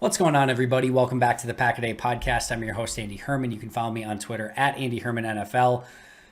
What's going on, everybody? Welcome back to the Pack a Day podcast. I'm your host, Andy Herman. You can follow me on Twitter at Andy Herman NFL.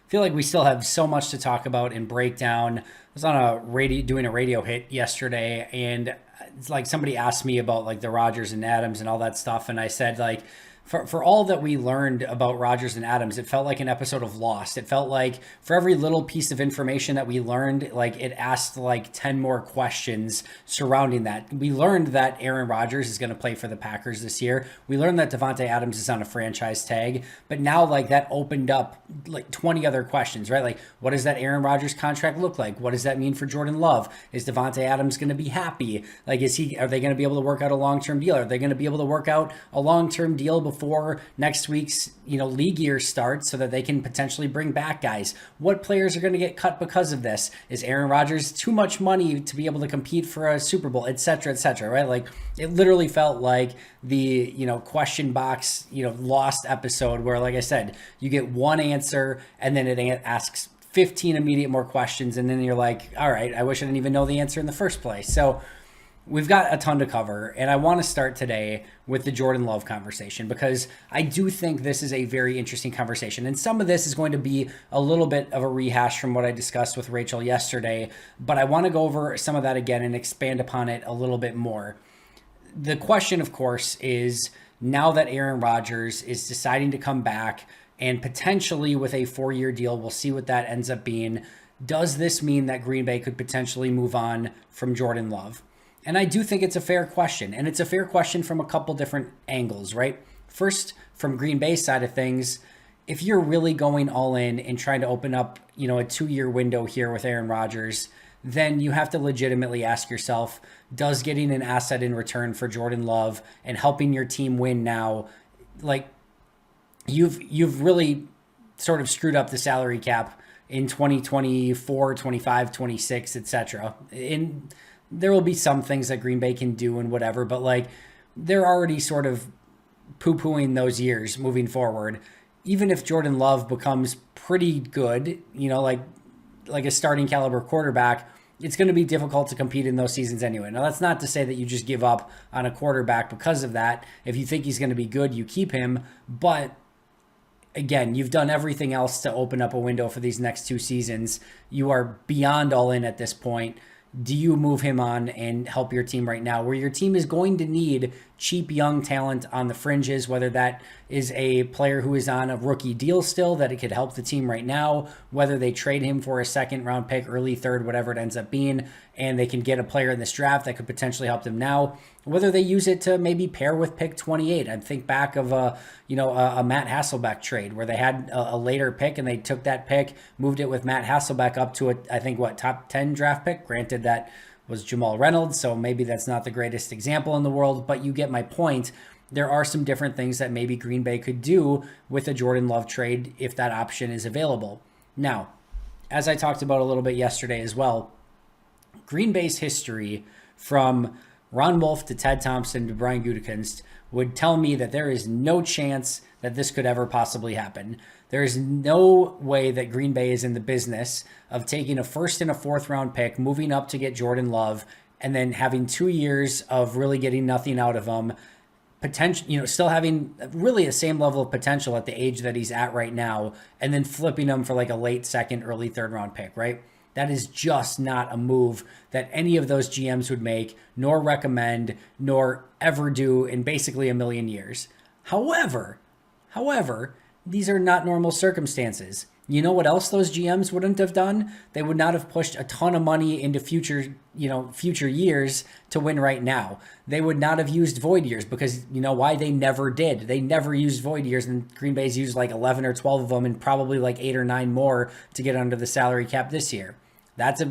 Feel like we still have so much to talk about and break doing a radio hit yesterday, and it's like somebody asked me about like the Rodgers and Adams and all that stuff, and I said like, for all that we learned about Rodgers and Adams, it felt like an episode of Lost. It felt like for every little piece of information that we learned, like it asked like 10 more questions surrounding that. We learned that Aaron Rodgers is going to play for the Packers this year. We learned that De'Vondre Adams is on a franchise tag, but now like that opened up like 20 other questions, right? Like, what does that Aaron Rodgers contract look like? What does that mean for Jordan Love? Is De'Vondre Adams going to be happy? Like, are they going to be able to work out a long-term deal? Are they going to be able to work out a long-term deal before next week's league year starts so that they can potentially bring back guys? What players are going to get cut because of this? Is Aaron Rodgers too much money to be able to compete for a Super Bowl, et cetera, right? Like, it literally felt like the question box Lost episode where, like I said, you get one answer and then it asks 15 immediate more questions, and then you're like, all right, I wish I didn't even know the answer in the first place. So we've got a ton to cover, and I want to start today with the Jordan Love conversation because I do think this is a very interesting conversation. And some of this is going to be a little bit of a rehash from what I discussed with Rachel yesterday, but I want to go over some of that again and expand upon it a little bit more. The question, of course, is now that Aaron Rodgers is deciding to come back and potentially with a 4-year deal, we'll see what that ends up being. Does this mean that Green Bay could potentially move on from Jordan Love? And I do think it's a fair question, and it's a fair question from a couple different angles, right? First, from Green Bay's side of things, if you're really going all in and trying to open up, a 2-year window here with Aaron Rodgers, then you have to legitimately ask yourself, does getting an asset in return for Jordan Love and helping your team win now, like you've really sort of screwed up the salary cap in 2024, 25, 26, etc. And there will be some things that Green Bay can do and whatever, but like they're already sort of poo-pooing those years moving forward. Even if Jordan Love becomes pretty good, like a starting caliber quarterback, it's going to be difficult to compete in those seasons anyway. Now, that's not to say that you just give up on a quarterback because of that. If you think he's going to be good, you keep him. But again, you've done everything else to open up a window for these next 2 seasons. You are beyond all in at this point. Do you move him on and help your team right now, where your team is going to need cheap young talent on the fringes, whether that is a player who is on a rookie deal still that it could help the team right now, whether they trade him for a 2nd-round pick, early 3rd, whatever it ends up being, and they can get a player in this draft that could potentially help them now, whether they use it to maybe pair with pick 28. I think back of a Matt Hasselbeck trade where they had a later pick and they took that pick, moved it with Matt Hasselbeck up to top 10 draft pick. Granted, that was Jamal Reynolds, so maybe that's not the greatest example in the world, but you get my point. There are some different things that maybe Green Bay could do with a Jordan Love trade if that option is available. Now, as I talked about a little bit yesterday as well, Green Bay's history from Ron Wolf to Ted Thompson to Brian Gutekunst would tell me that there is no chance that this could ever possibly happen. There is no way that Green Bay is in the business of taking a 1st and a 4th round pick, moving up to get Jordan Love, and then having 2 years of really getting nothing out of him. Potential, still having really the same level of potential at the age that he's at right now, and then flipping him for like a late 2nd, early 3rd round pick, right? That is just not a move that any of those GMs would make, nor recommend, nor ever do in basically a million years. However, these are not normal circumstances. You know what else those GMs wouldn't have done? They would not have pushed a ton of money into future years to win right now. They would not have used void years because you know why? They never did. They never used void years, and Green Bay's used like 11 or 12 of them and probably like 8 or 9 more to get under the salary cap this year. That's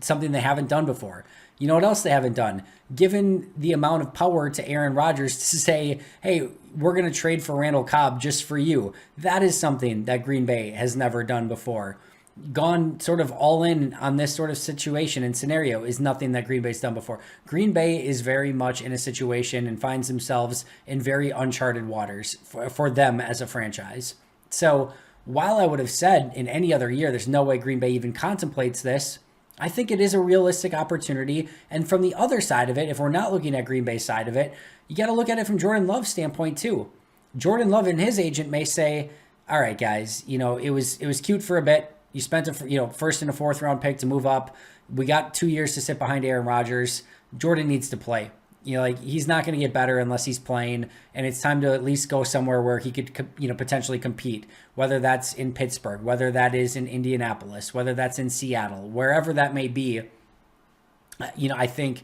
something they haven't done before. You know what else they haven't done? Given the amount of power to Aaron Rodgers to say, hey, we're going to trade for Randall Cobb just for you. That is something that Green Bay has never done before. Gone sort of all in on this sort of situation and scenario is nothing that Green Bay's done before. Green Bay is very much in a situation and finds themselves in very uncharted waters for them as a franchise. So while I would have said in any other year, there's no way Green Bay even contemplates this, I think it is a realistic opportunity. And from the other side of it, if we're not looking at Green Bay's side of it, you got to look at it from Jordan Love's standpoint too. Jordan Love and his agent may say, all right, guys, it was cute for a bit. You spent a first and a fourth round pick to move up. We got 2 years to sit behind Aaron Rodgers. Jordan needs to play. He's not going to get better unless he's playing, and it's time to at least go somewhere where he could, potentially compete, whether that's in Pittsburgh, whether that is in Indianapolis, whether that's in Seattle, wherever that may be. I think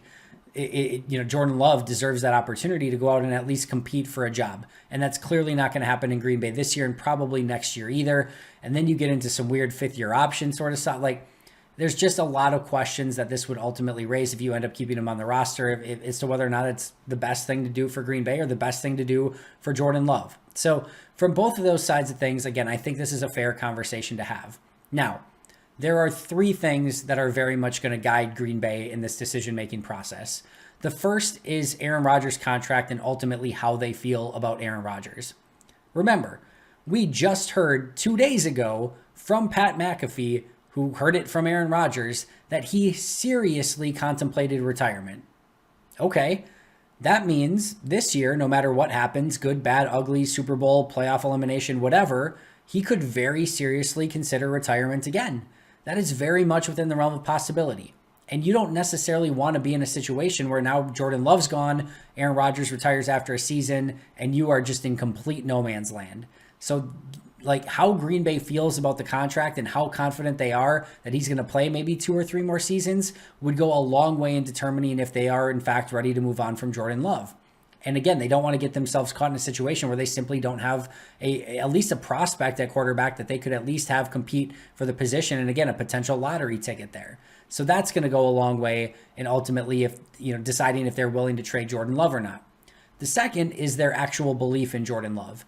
Jordan Love deserves that opportunity to go out and at least compete for a job. And that's clearly not going to happen in Green Bay this year and probably next year either. And then you get into some weird fifth year option sort of stuff. Like, there's just a lot of questions that this would ultimately raise if you end up keeping him on the roster as to whether or not it's the best thing to do for Green Bay or the best thing to do for Jordan Love. So from both of those sides of things, again, I think this is a fair conversation to have. Now, there are three things that are very much going to guide Green Bay in this decision-making process. The first is Aaron Rodgers' contract and ultimately how they feel about Aaron Rodgers. Remember, we just heard 2 days ago from Pat McAfee, who heard it from Aaron Rodgers, that he seriously contemplated retirement. Okay, that means this year, no matter what happens, good, bad, ugly, Super Bowl, playoff elimination, whatever, he could very seriously consider retirement again. That is very much within the realm of possibility. And you don't necessarily want to be in a situation where now Jordan Love's gone, Aaron Rodgers retires after a season, and you are just in complete no man's land. So, how Green Bay feels about the contract and how confident they are that he's going to play maybe 2 or 3 more seasons would go a long way in determining if they are in fact ready to move on from Jordan Love. And again, they don't want to get themselves caught in a situation where they simply don't have at least a prospect at quarterback that they could at least have compete for the position. And again, a potential lottery ticket there. So that's going to go a long way in ultimately deciding if they're willing to trade Jordan Love or not. The second is their actual belief in Jordan Love.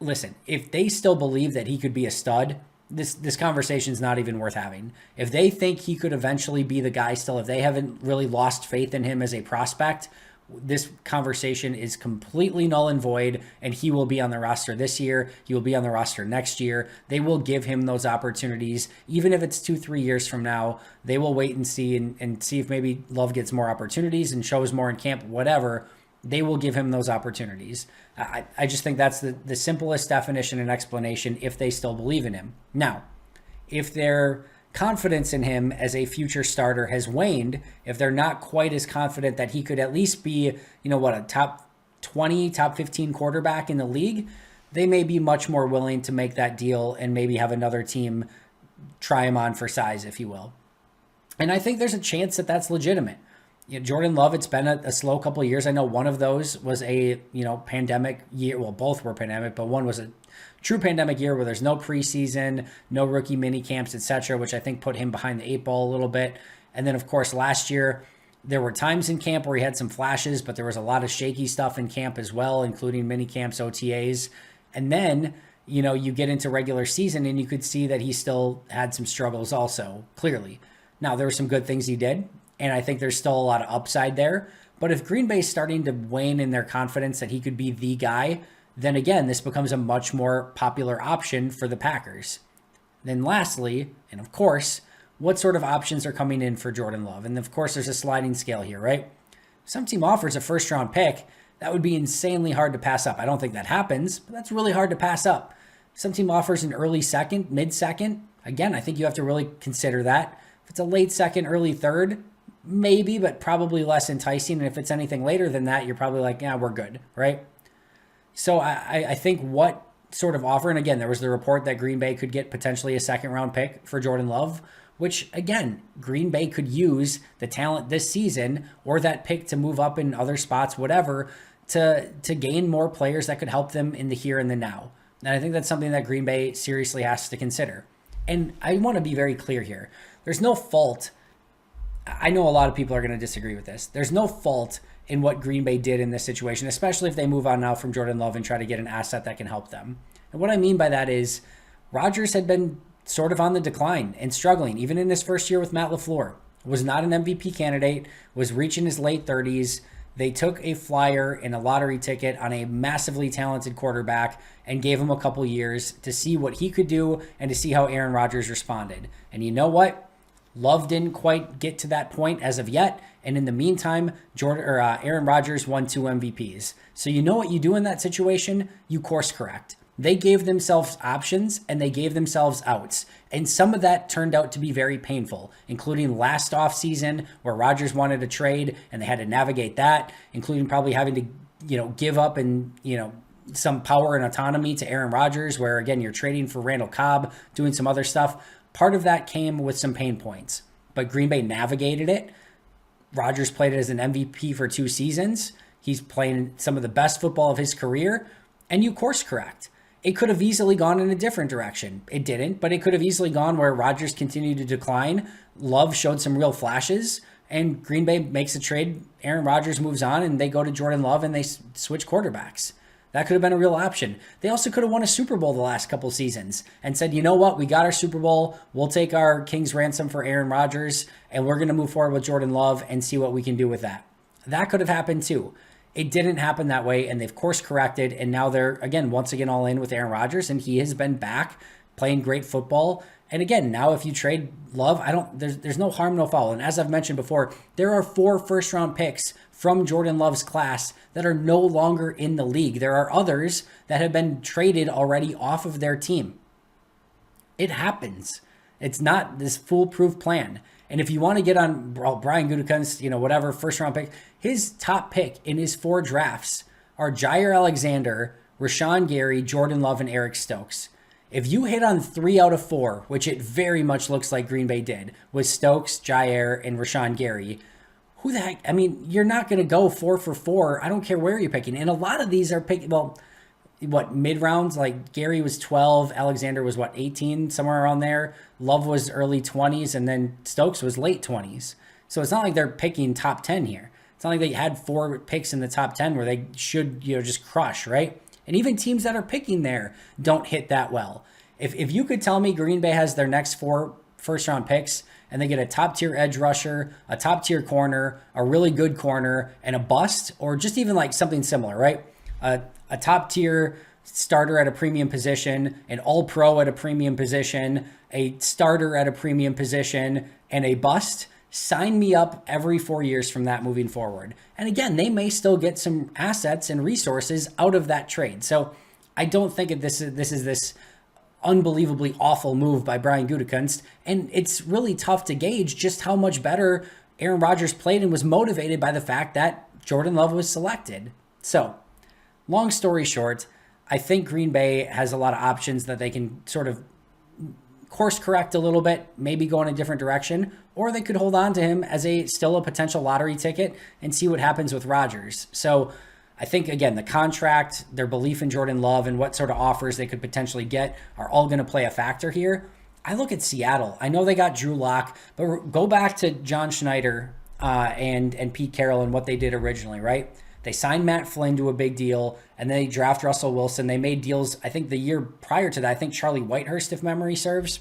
Listen, if they still believe that he could be a stud, this conversation is not even worth having. If they think he could eventually be the guy still, if they haven't really lost faith in him as a prospect, this conversation is completely null and void, and he will be on the roster this year. He will be on the roster next year. They will give him those opportunities. Even if it's 2-3 years from now, they will wait and see and see if maybe Love gets more opportunities and shows more in camp, whatever. They will give him those opportunities. I just think that's the simplest definition and explanation if they still believe in him. Now, if their confidence in him as a future starter has waned, if they're not quite as confident that he could at least be, a top 20, top 15 quarterback in the league, they may be much more willing to make that deal and maybe have another team try him on for size, if you will. And I think there's a chance that that's legitimate. Jordan Love, it's been a slow couple of years. I know one of those was a, pandemic year. Well, both were pandemic, but one was a true pandemic year where there's no preseason, no rookie mini camps, etc., which I think put him behind the 8 ball a little bit. And then, of course, last year, there were times in camp where he had some flashes, but there was a lot of shaky stuff in camp as well, including mini camps, OTAs. And then, you get into regular season and you could see that he still had some struggles also, clearly. Now, there were some good things he did, and I think there's still a lot of upside there. But if Green Bay's starting to wane in their confidence that he could be the guy, then again, this becomes a much more popular option for the Packers. Then lastly, and of course, what sort of options are coming in for Jordan Love? And of course, there's a sliding scale here, right? If some team offers a first-round pick, that would be insanely hard to pass up. I don't think that happens, but that's really hard to pass up. If some team offers an early second, mid-second, again, I think you have to really consider that. If it's a late second, early third, maybe, but probably less enticing. And if it's anything later than that, you're probably like, yeah, we're good, right? So I think what sort of offer, and again, there was the report that Green Bay could get potentially a second-round pick for Jordan Love, which, again, Green Bay could use the talent this season or that pick to move up in other spots, whatever, to gain more players that could help them in the here and the now. And I think that's something that Green Bay seriously has to consider. And I want to be very clear here. There's no fault. I know a lot of people are going to disagree with this. There's no fault in what Green Bay did in this situation, especially if they move on now from Jordan Love and try to get an asset that can help them. And what I mean by that is Rodgers had been sort of on the decline and struggling, even in his first year with Matt LaFleur. Was not an MVP candidate, was reaching his late 30s. They took a flyer and a lottery ticket on a massively talented quarterback and gave him a couple years to see what he could do and to see how Aaron Rodgers responded. And you know what? Love didn't quite get to that point as of yet. And in the meantime, Aaron Rodgers won 2 MVPs. So you know what you do in that situation? You course correct. They gave themselves options and they gave themselves outs. And some of that turned out to be very painful, including last offseason where Rodgers wanted a trade and they had to navigate that, including probably having to, give up and, some power and autonomy to Aaron Rodgers, where again, you're trading for Randall Cobb, doing some other stuff. Part of that came with some pain points, but Green Bay navigated it. Rodgers played it as an MVP for 2 seasons. He's playing some of the best football of his career, and you course correct. It could have easily gone in a different direction. It didn't, but it could have easily gone where Rodgers continued to decline. Love showed some real flashes, and Green Bay makes a trade. Aaron Rodgers moves on, and they go to Jordan Love, and they switch quarterbacks. That could have been a real option. They also could have won a Super Bowl the last couple seasons and said, you know what, we got our Super Bowl. We'll take our king's ransom for Aaron Rodgers, and we're going to move forward with Jordan Love and see what we can do with that. That could have happened too. It didn't happen that way, and they've course corrected, and now they're, once again, all in with Aaron Rodgers, and he has been back playing great football. And again, now if you trade Love, there's no harm, no foul. And as I've mentioned before, there are 4 first-round picks from Jordan Love's class that are no longer in the league. There are others that have been traded already off of their team. It happens. It's not this foolproof plan. And if you want to get on Brian Gutekunst, whatever, first-round pick, his top pick in his 4 drafts are Jair Alexander, Rashawn Gary, Jordan Love, and Eric Stokes. If you hit on 3 out of 4, which it very much looks like Green Bay did, with Stokes, Jair, and Rashawn Gary, who the heck? You're not going to go 4 for 4. I don't care where you're picking. And a lot of these are picking, mid-rounds? Like Gary was 12, Alexander was 18, somewhere around there. Love was early 20s, and then Stokes was late 20s. So it's not like they're picking top 10 here. It's not like they had 4 picks in the top 10 where they should, just crush, right? And even teams that are picking there don't hit that well. If you could tell me Green Bay has their next 4 first-round picks and they get a top-tier edge rusher, a top-tier corner, a really good corner, and a bust, or just even like something similar, right? A top-tier starter at a premium position, an all-pro at a premium position, a starter at a premium position, and a bust, sign me up every 4 years from that moving forward. And again, they may still get some assets and resources out of that trade. So I don't think this is this unbelievably awful move by Brian Gutekunst. And it's really tough to gauge just how much better Aaron Rodgers played and was motivated by the fact that Jordan Love was selected. So long story short, I think Green Bay has a lot of options that they can sort of course correct a little bit, maybe go in a different direction, or they could hold on to him as still a potential lottery ticket and see what happens with Rodgers. So I think, again, the contract, their belief in Jordan Love, and what sort of offers they could potentially get are all going to play a factor here. I look at Seattle. I know they got Drew Lock, but go back to John Schneider and Pete Carroll and what they did originally, right? They signed Matt Flynn to a big deal, and they draft Russell Wilson. They made deals, I think the year prior to that, I think Charlie Whitehurst, if memory serves.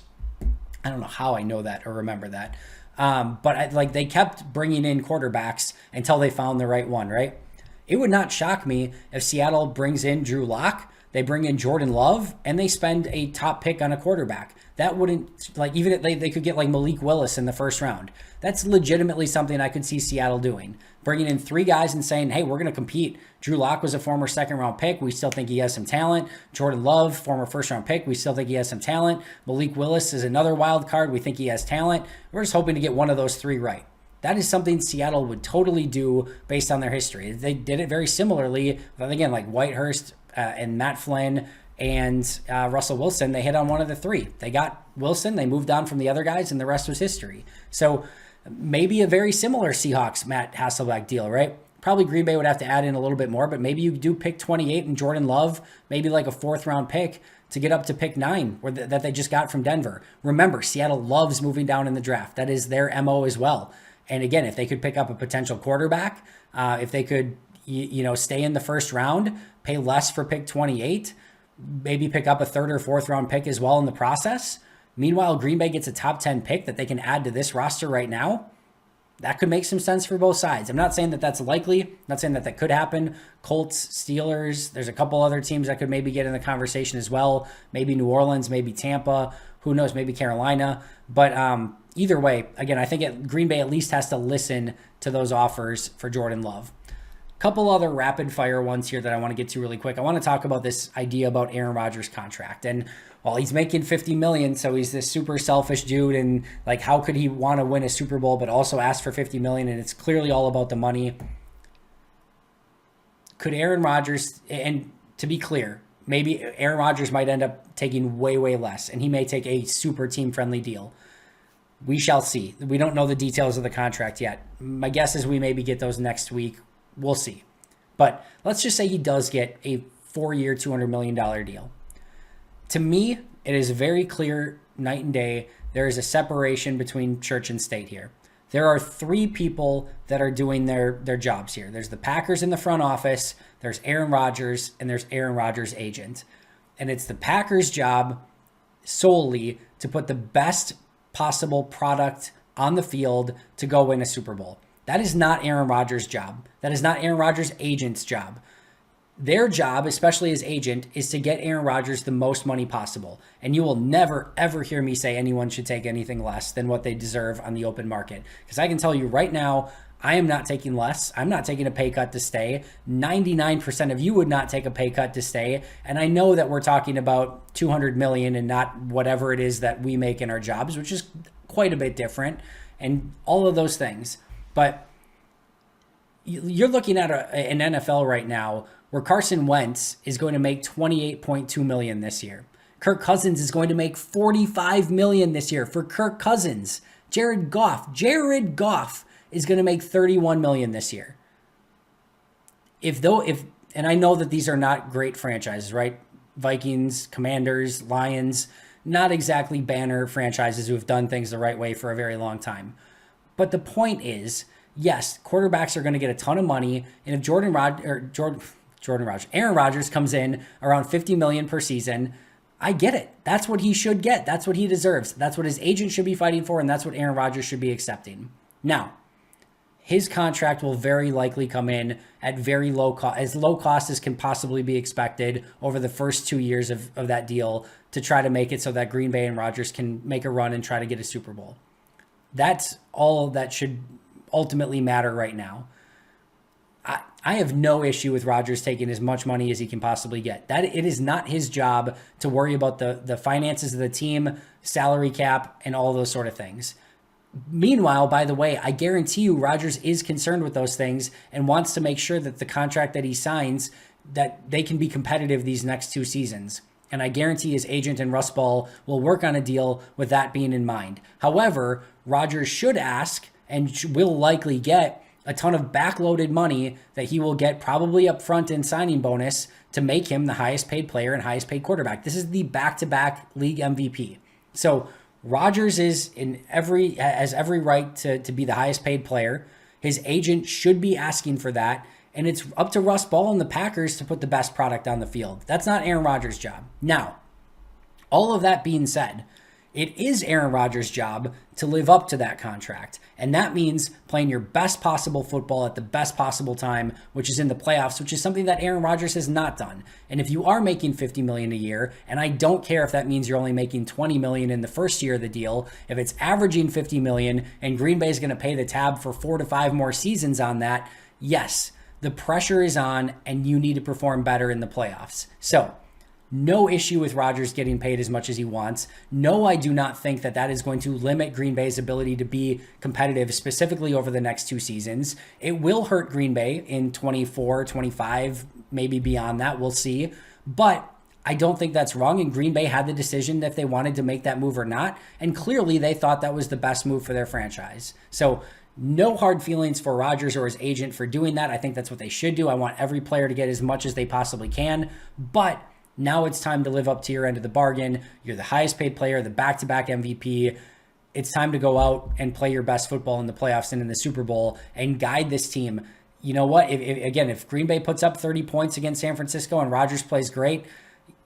I don't know how I know that or remember that. But they kept bringing in quarterbacks until they found the right one, right? It would not shock me if Seattle brings in Drew Lock, they bring in Jordan Love, and they spend a top pick on a quarterback. That wouldn't, even if they could get Malik Willis in the first round. That's legitimately something I could see Seattle doing. Bringing in 3 guys and saying, hey, we're going to compete. Drew Lock was a former second-round pick. We still think he has some talent. Jordan Love, former first-round pick. We still think he has some talent. Malik Willis is another wild card. We think he has talent. We're just hoping to get one of those 3 right. That is something Seattle would totally do based on their history. They did it very similarly, again, like Whitehurst and Matt Flynn and Russell Wilson. They hit on one of the 3. They got Wilson, they moved on from the other guys, and the rest was history. So maybe a very similar Seahawks Matt Hasselbeck deal, right? Probably Green Bay would have to add in a little bit more, but maybe you do pick 28 and Jordan Love, maybe like a 4th-round pick to get up to pick 9 that they just got from Denver. Remember, Seattle loves moving down in the draft. That is their MO as well. And again, if they could pick up a potential quarterback, if they could, stay in the first round, pay less for pick 28, maybe pick up a 3rd or 4th round pick as well in the process. Meanwhile, Green Bay gets a top 10 pick that they can add to this roster right now. That could make some sense for both sides. I'm not saying that that's likely. I'm not saying that that could happen. Colts, Steelers, there's a couple other teams that could maybe get in the conversation as well. Maybe New Orleans, maybe Tampa. Who knows? Maybe Carolina. But either way, again, I think Green Bay at least has to listen to those offers for Jordan Love. Couple other rapid fire ones here that I want to get to really quick. I want to talk about this idea about Aaron Rodgers' contract. And while he's making $50 million, so he's this super selfish dude, and like, how could he want to win a Super Bowl but also ask for $50 million? And it's clearly all about the money. Could Aaron Rodgers, and to be clear, maybe Aaron Rodgers might end up taking way, way less, and he may take a super team-friendly deal. We shall see. We don't know the details of the contract yet. My guess is we maybe get those next week. We'll see. But let's just say he does get a 4-year, $200 million deal. To me, it is very clear night and day. There is a separation between church and state here. There are 3 people that are doing their jobs here. There's the Packers in the front office, there's Aaron Rodgers, and there's Aaron Rodgers' agent. And it's the Packers' job solely to put the best possible product on the field to go win a Super Bowl. That is not Aaron Rodgers' job. That is not Aaron Rodgers' agent's job. Their job, especially as agent, is to get Aaron Rodgers the most money possible. And you will never, ever hear me say anyone should take anything less than what they deserve on the open market. Because I can tell you right now, I am not taking less. I'm not taking a pay cut to stay. 99% of you would not take a pay cut to stay. And I know that we're talking about $200 million and not whatever it is that we make in our jobs, which is quite a bit different, and all of those things. But you're looking at an NFL right now where Carson Wentz is going to make $28.2 million this year. Kirk Cousins is going to make $45 million this year for Kirk Cousins. Jared Goff is going to make $31 million this year. And I know that these are not great franchises, right? Vikings, Commanders, Lions, not exactly banner franchises who have done things the right way for a very long time. But the point is, yes, quarterbacks are going to get a ton of money, and if Aaron Rodgers comes in around $50 million per season, I get it. That's what he should get. That's what he deserves. That's what his agent should be fighting for, and that's what Aaron Rodgers should be accepting. Now, his contract will very likely come in at very low cost, as low cost as can possibly be expected over the first 2 years of that deal to try to make it so that Green Bay and Rodgers can make a run and try to get a Super Bowl. That's all that should ultimately matter right now. I have no issue with Rodgers taking as much money as he can possibly get. That it is not his job to worry about the finances of the team, salary cap, and all those sort of things. Meanwhile, by the way, I guarantee you Rodgers is concerned with those things and wants to make sure that the contract that he signs, that they can be competitive these next 2 seasons. And I guarantee his agent and Russ Ball will work on a deal with that being in mind. However, Rodgers should ask and will likely get a ton of backloaded money that he will get probably up front in signing bonus to make him the highest paid player and highest paid quarterback. This is the back-to-back league MVP. So Rodgers has every right to be the highest paid player. His agent should be asking for that. And it's up to Russ Ball and the Packers to put the best product on the field. That's not Aaron Rodgers' job. Now, all of that being said, it is Aaron Rodgers' job to live up to that contract. And that means playing your best possible football at the best possible time, which is in the playoffs, which is something that Aaron Rodgers has not done. And if you are making $50 million a year, and I don't care if that means you're only making $20 million in the first year of the deal, if it's averaging $50 million and Green Bay is going to pay the tab for 4 to 5 more seasons on that, yes, the pressure is on and you need to perform better in the playoffs. So, no issue with Rodgers getting paid as much as he wants. No, I do not think that is going to limit Green Bay's ability to be competitive, specifically over the next 2 seasons. It will hurt Green Bay in 24, 25, maybe beyond that. We'll see. But I don't think that's wrong. And Green Bay had the decision if they wanted to make that move or not. And clearly they thought that was the best move for their franchise. So no hard feelings for Rodgers or his agent for doing that. I think that's what they should do. I want every player to get as much as they possibly can. But now it's time to live up to your end of the bargain. You're the highest paid player, the back-to-back MVP. It's time to go out and play your best football in the playoffs and in the Super Bowl and guide this team. You know what? If Green Bay puts up 30 points against San Francisco and Rodgers plays great,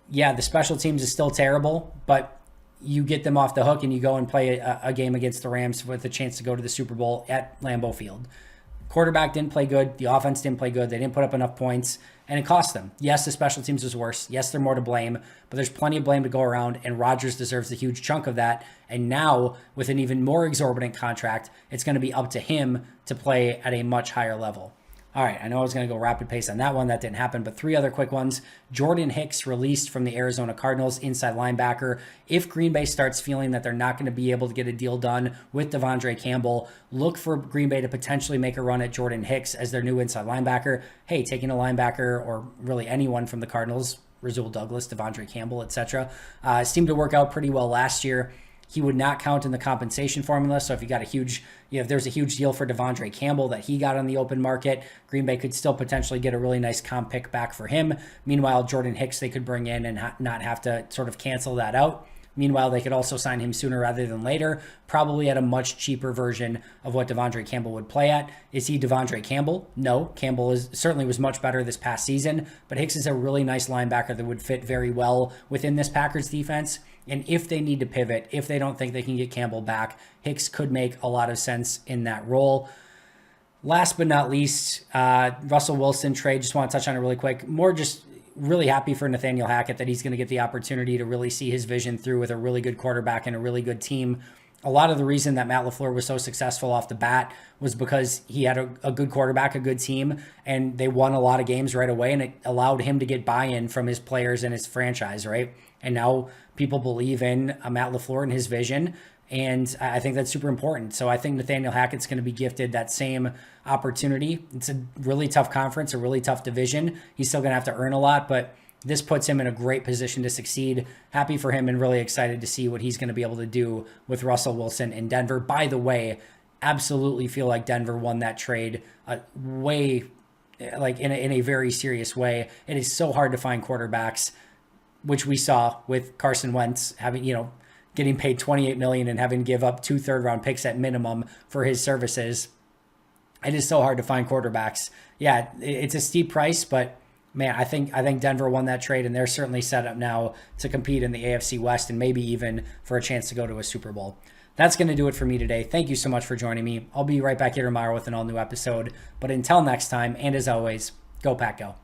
yeah, the special teams is still terrible, but you get them off the hook and you go and play a game against the Rams with a chance to go to the Super Bowl at Lambeau Field. Quarterback didn't play good. The offense didn't play good. They didn't put up enough points, and it cost them. Yes, the special teams was worse. Yes, they're more to blame, but there's plenty of blame to go around, and Rodgers deserves a huge chunk of that. And now, with an even more exorbitant contract, it's going to be up to him to play at a much higher level. All right, I know I was going to go rapid pace on that one. That didn't happen, but 3 other quick ones. Jordan Hicks released from the Arizona Cardinals, inside linebacker. If Green Bay starts feeling that they're not going to be able to get a deal done with De'Vondre Campbell, look for Green Bay to potentially make a run at Jordan Hicks as their new inside linebacker. Hey, taking a linebacker or really anyone from the Cardinals, Rasul Douglas, De'Vondre Campbell, etc., seemed to work out pretty well last year. He would not count in the compensation formula. So if you got if there's a huge deal for De'Vondre Campbell that he got on the open market, Green Bay could still potentially get a really nice comp pick back for him. Meanwhile, Jordan Hicks, they could bring in and not have to sort of cancel that out. Meanwhile, they could also sign him sooner rather than later, probably at a much cheaper version of what De'Vondre Campbell would play at. Is he De'Vondre Campbell? No. Campbell certainly was much better this past season, but Hicks is a really nice linebacker that would fit very well within this Packers defense. And if they need to pivot, if they don't think they can get Campbell back, Hicks could make a lot of sense in that role. Last but not least, Russell Wilson trade. Just want to touch on it really quick. More just really happy for Nathaniel Hackett that he's going to get the opportunity to really see his vision through with a really good quarterback and a really good team. A lot of the reason that Matt LaFleur was so successful off the bat was because he had a good quarterback, a good team, and they won a lot of games right away, and it allowed him to get buy-in from his players and his franchise, right? And now people believe in Matt LaFleur and his vision, and I think that's super important. So I think Nathaniel Hackett's going to be gifted that same opportunity. It's a really tough conference, a really tough division. He's still going to have to earn a lot, but this puts him in a great position to succeed. Happy for him and really excited to see what he's going to be able to do with Russell Wilson in Denver. By the way, absolutely feel like Denver won that trade in a very serious way. It is so hard to find quarterbacks, which we saw with Carson Wentz getting paid $28 million and having to give up 2 third-round picks at minimum for his services. It is so hard to find quarterbacks. Yeah, it's a steep price, but man, I think Denver won that trade, and they're certainly set up now to compete in the AFC West and maybe even for a chance to go to a Super Bowl. That's going to do it for me today. Thank you so much for joining me. I'll be right back here tomorrow with an all-new episode. But until next time, and as always, go Pack Go.